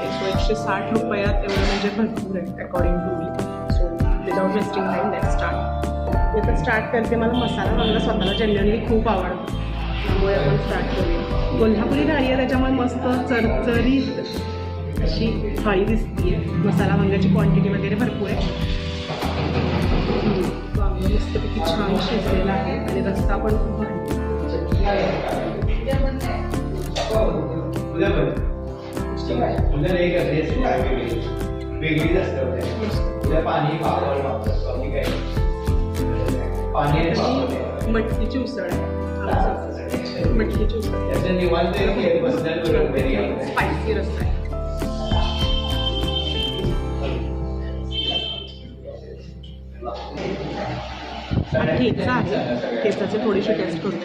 आहे. सो 160 रुपयात एवढं म्हणजे भरपूर आहे according to me. So without wasting time let's start. मी आता स्टार्ट करते. मला मसाला वांगा स्वतःला जनरली खूप आवडतो, त्यामुळे आपण स्टार्ट करूया. कोल्हापुरी थाळी आहे त्याच्यामुळे मस्त चरचरीत अशी थाळी दिसते आहे. मसाला वांग्याची क्वांटिटी वगैरे भरपूर आहे. वांग मस्तपैकी छान शिजलेला आहे आणि रस्सा पण खूप भारी. मटकीची उसळ आहे. मटकीची उसळ स्पायसी रस्सा आहे. ठेचा आहे. ठेचाची थोडीशी टेस्ट करू.